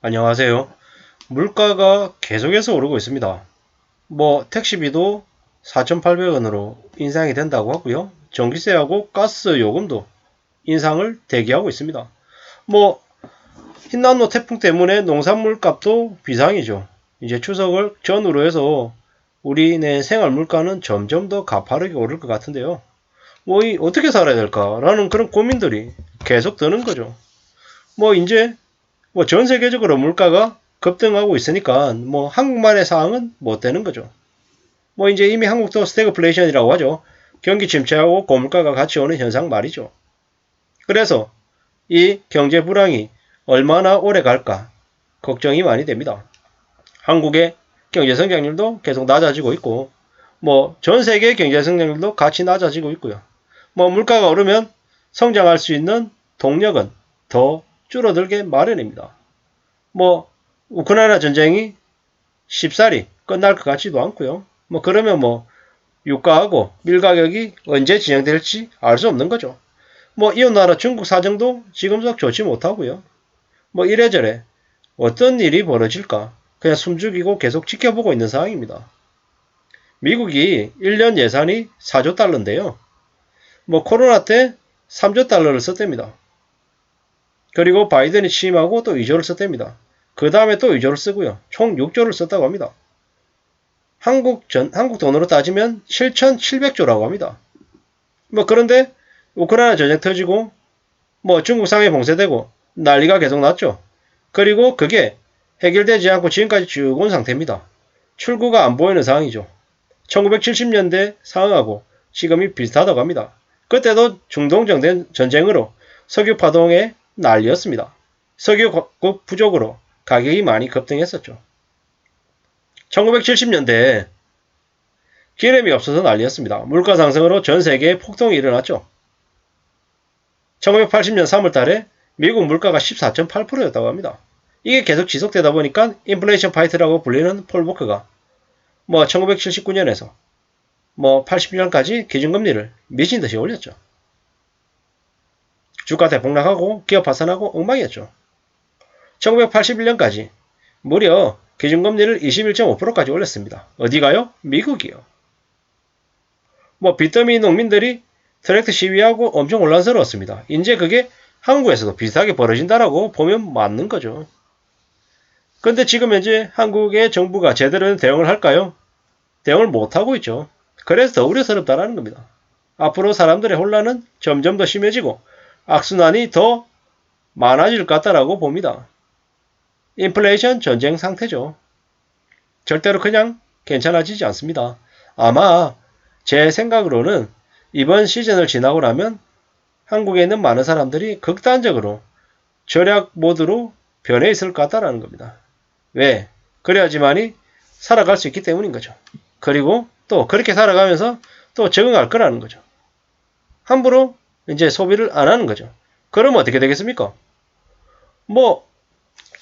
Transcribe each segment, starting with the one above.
안녕하세요. 물가가 계속해서 오르고 있습니다. 택시비도 4,800원으로 인상이 된다고 하고요. 전기세하고 가스 요금도 인상을 대기하고 있습니다. 뭐, 흰난로 태풍 때문에 농산물 값도 비상이죠. 이제 추석을 전후로 해서 우리네 생활 물가는 점점 더 가파르게 오를 것 같은데요. 어떻게 살아야 될까라는 그런 고민들이 계속 드는 거죠. 이제 전 세계적으로 물가가 급등하고 있으니까 한국만의 상황은 못 되는 거죠. 이제 이미 한국도 스태그플레이션이라고 하죠. 경기 침체하고 고물가가 같이 오는 현상 말이죠. 그래서 이 경제 불황이 얼마나 오래 갈까 걱정이 많이 됩니다. 한국의 경제 성장률도 계속 낮아지고 있고 전 세계 경제 성장률도 같이 낮아지고 있고요. 물가가 오르면 성장할 수 있는 동력은 더 줄어들게 마련입니다. 우크라이나 전쟁이 쉽사리 끝날 것 같지도 않고요. 그러면 유가하고 밀 가격이 언제 진행될지 알 수 없는 거죠. 이웃나라 중국 사정도 지금도 좋지 못하고요. 이래저래 어떤 일이 벌어질까 그냥 숨죽이고 계속 지켜보고 있는 상황입니다. 미국이 1년 예산이 4조 달러인데요. 코로나 때 3조 달러를 썼답니다. 그리고 바이든이 취임하고 또 2조를 썼답니다. 그 다음에 또 2조를 쓰고요. 총 6조를 썼다고 합니다. 한국 돈으로 따지면 7,700조라고 합니다. 그런데 우크라이나 전쟁 터지고 중국 상해 봉쇄되고 난리가 계속 났죠. 그리고 그게 해결되지 않고 지금까지 쭉 온 상태입니다. 출구가 안 보이는 상황이죠. 1970년대 상황하고 지금이 비슷하다고 합니다. 그때도 중동 전쟁으로 석유 파동에 난리였습니다. 석유국 부족으로 가격이 많이 급등했었죠. 1970년대에 기름이 없어서 난리였습니다. 물가 상승으로 전 세계에 폭동이 일어났죠. 1980년 3월 달에 미국 물가가 14.8%였다고 합니다. 이게 계속 지속되다 보니까 인플레이션 파이트라고 불리는 폴 보크가 1979년에서 81년까지 기준금리를 미친 듯이 올렸죠. 주가 대폭락하고 기업 파산하고 엉망이었죠. 1981년까지 무려 기준금리를 21.5%까지 올렸습니다. 어디가요? 미국이요. 빚더미 농민들이 트랙트 시위하고 엄청 혼란스러웠습니다. 이제 그게 한국에서도 비슷하게 벌어진다라고 보면 맞는 거죠. 근데 지금 현재 한국의 정부가 제대로 된 대응을 할까요? 대응을 못하고 있죠. 그래서 더 우려스럽다라는 겁니다. 앞으로 사람들의 혼란은 점점 더 심해지고 악순환이 더 많아질 것 같다라고 봅니다. 인플레이션 전쟁 상태죠. 절대로 그냥 괜찮아지지 않습니다. 아마 제 생각으로는 이번 시즌을 지나고 나면 한국에 있는 많은 사람들이 극단적으로 절약 모드로 변해 있을 것 같다라는 겁니다. 왜? 그래야지만이 살아갈 수 있기 때문인 거죠. 그리고 또 그렇게 살아가면서 또 적응할 거라는 거죠. 함부로 이제 소비를 안 하는 거죠. 그러면 어떻게 되겠습니까?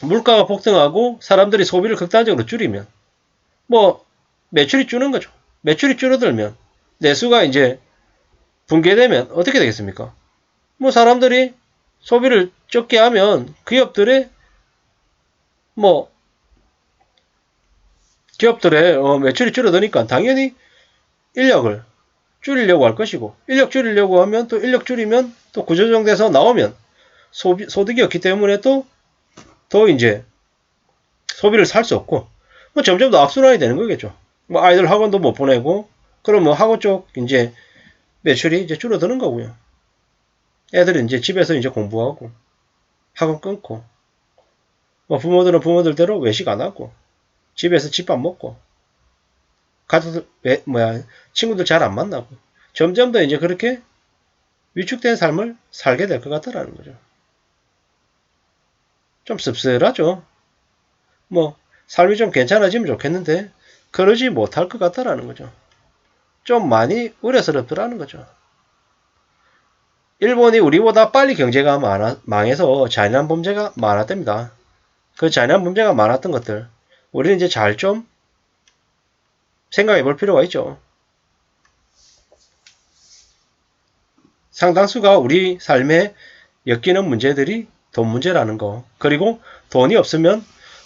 물가가 폭등하고 사람들이 소비를 극단적으로 줄이면 매출이 줄는 거죠. 매출이 줄어들면 내수가 이제 붕괴되면 어떻게 되겠습니까? 사람들이 소비를 적게 하면 기업들의 뭐 매출이 줄어드니까 당연히 인력을 줄이려고 할 것이고 인력 줄이려고 하면 또 인력 줄이면 또 구조조정돼서 나오면 소득이 없기 때문에 또 더 이제 소비를 살 수 없고 점점 더 악순환이 되는 거겠죠. 아이들 학원도 못 보내고 그럼 학원 쪽 이제 매출이 이제 줄어드는 거고요. 애들은 이제 집에서 이제 공부하고 학원 끊고 부모들은 부모들대로 외식 안 하고 집에서 집밥 먹고 가족들 친구들 잘 안 만나고 점점 더 이제 그렇게 위축된 삶을 살게 될 것 같다라는 거죠. 좀 씁쓸하죠. 삶이 좀 괜찮아지면 좋겠는데 그러지 못할 것 같다라는 거죠. 좀 많이 우려스럽더라는 거죠. 일본이 우리보다 빨리 경제가 망해서 잔인한 범죄가 많았답니다. 그 잔인한 범죄가 많았던 것들 우리는 이제 잘 좀 생각해 볼 필요가 있죠. 상당수가 우리 삶에 엮이는 문제들이 돈 문제라는 거. 그리고 돈이 없으면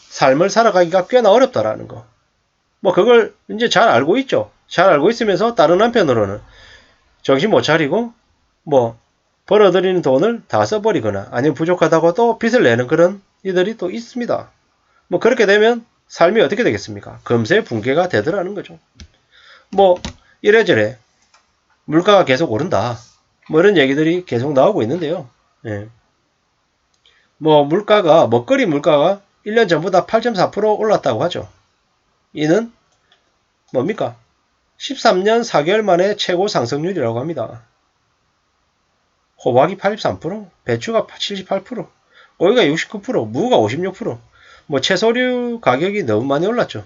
삶을 살아가기가 꽤나 어렵다라는 거. 뭐 그걸 이제 잘 알고 있죠. 잘 알고 있으면서 다른 한편으로는 정신 못 차리고 뭐 벌어들이는 돈을 다 써버리거나 아니면 부족하다고 또 빚을 내는 그런 이들이 또 있습니다. 뭐 그렇게 되면 삶이 어떻게 되겠습니까? 금세 붕괴가 되더라는 거죠. 뭐 이래저래 물가가 계속 오른다. 뭐 이런 얘기들이 계속 나오고 있는데요. 예. 뭐 물가가 먹거리 물가가 1년 전보다 8.4% 올랐다고 하죠. 이는 뭡니까? 13년 4개월 만에 최고 상승률이라고 합니다. 호박이 83%, 배추가 78%, 오이가 69%, 무가 56%, 뭐 채소류 가격이 너무 많이 올랐죠.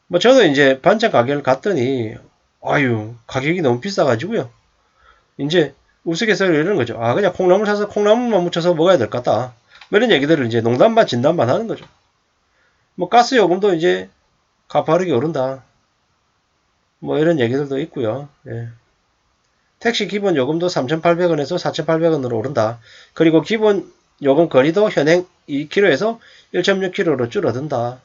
뭐 저도 이제 반찬 가게를 갔더니 아유 가격이 너무 비싸가지고요. 이제 우스갯소리로 이러는 거죠. 아 그냥 콩나물 사서 콩나물만 묻혀서 먹어야 될 것 같다. 뭐 이런 얘기들을 이제 농담반 진담반 하는 거죠. 뭐 가스 요금도 이제 가파르게 오른다. 뭐 이런 얘기들도 있고요. 예. 택시 기본 요금도 3,800원에서 4,800원으로 오른다. 그리고 기본 요금 거리도 현행 2km에서 1.6km로 줄어든다.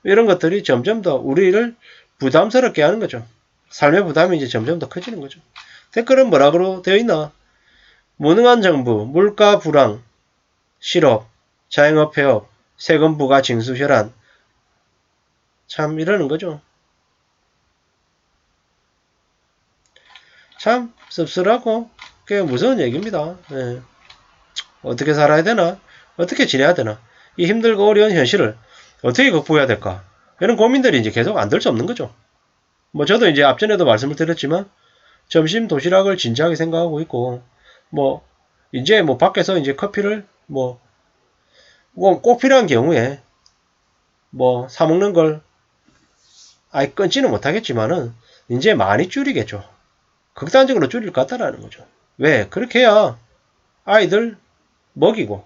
이런 것들이 점점 더 우리를 부담스럽게 하는 거죠. 삶의 부담이 이제 점점 더 커지는 거죠. 댓글은 뭐라고 되어 있나? 무능한 정부, 물가 불황, 실업, 자영업 폐업, 세금 부과 징수 혈안. 참 이러는 거죠. 참 씁쓸하고 꽤 무서운 얘기입니다. 예. 어떻게 살아야 되나? 어떻게 지내야 되나? 이 힘들고 어려운 현실을 어떻게 극복해야 될까? 이런 고민들이 이제 계속 안 될 수 없는 거죠. 뭐 저도 이제 앞전에도 말씀을 드렸지만 점심 도시락을 진지하게 생각하고 있고 뭐 이제 뭐 밖에서 이제 커피를 뭐 꼭 필요한 경우에 뭐 사 먹는 걸 아예 끊지는 못하겠지만은 이제 많이 줄이겠죠. 극단적으로 줄일 것 같다라는 거죠. 왜? 그렇게 해야 아이들 먹이고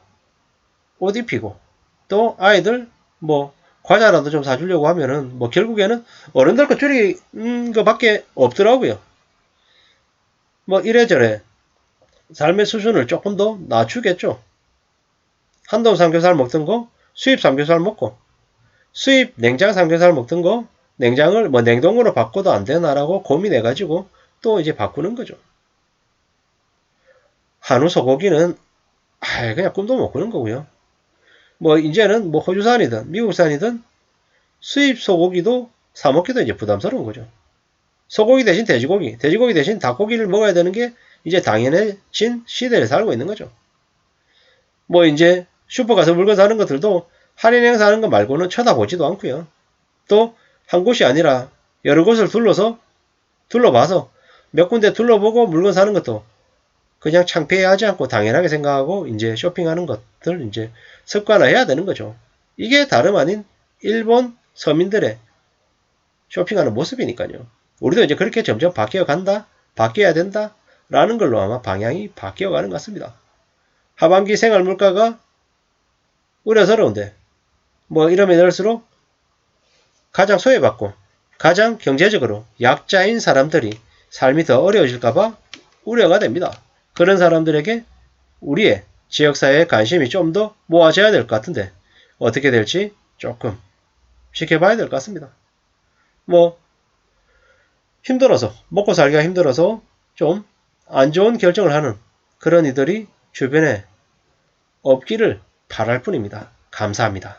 옷 입히고 또 아이들 뭐 과자라도 좀 사주려고 하면은 뭐 결국에는 어른들 거 줄이는 거밖에 없더라고요. 뭐 이래저래 삶의 수준을 조금 더 낮추겠죠. 한돈 삼겹살 먹던 거 수입 삼겹살 먹고 수입 냉장 삼겹살 먹던 거 냉장을 뭐 냉동으로 바꿔도 안 되나라고 고민해가지고 또 이제 바꾸는 거죠. 한우 소고기는 그냥 꿈도 못 꾸는 거고요. 뭐 이제는 뭐 호주산이든 미국산이든 수입 소고기도 사 먹기도 이제 부담스러운 거죠. 소고기 대신 돼지고기, 돼지고기 대신 닭고기를 먹어야 되는 게 이제 당연해진 시대를 살고 있는 거죠. 뭐 이제 슈퍼 가서 물건 사는 것들도 할인 행사 하는 거 말고는 쳐다보지도 않고요. 또 한 곳이 아니라 여러 곳을 둘러봐서 몇 군데 둘러보고 물건 사는 것도 그냥 창피해하지 않고 당연하게 생각하고 이제 쇼핑하는 것들 이제 습관화해야 되는 거죠. 이게 다름 아닌 일본 서민들의 쇼핑하는 모습이니까요. 우리도 이제 그렇게 점점 바뀌어 간다, 바뀌어야 된다, 라는 걸로 아마 방향이 바뀌어 가는 것 같습니다. 하반기 생활 물가가 우려스러운데, 뭐 이러면 이럴수록 가장 소외받고, 가장 경제적으로 약자인 사람들이 삶이 더 어려워질까봐 우려가 됩니다. 그런 사람들에게 우리의 지역사회에 관심이 좀 더 모아져야 될 것 같은데, 어떻게 될지 조금 지켜봐야 될 것 같습니다. 뭐, 힘들어서, 먹고 살기가 힘들어서 좀 안 좋은 결정을 하는 그런 이들이 주변에 없기를 바랄 뿐입니다. 감사합니다.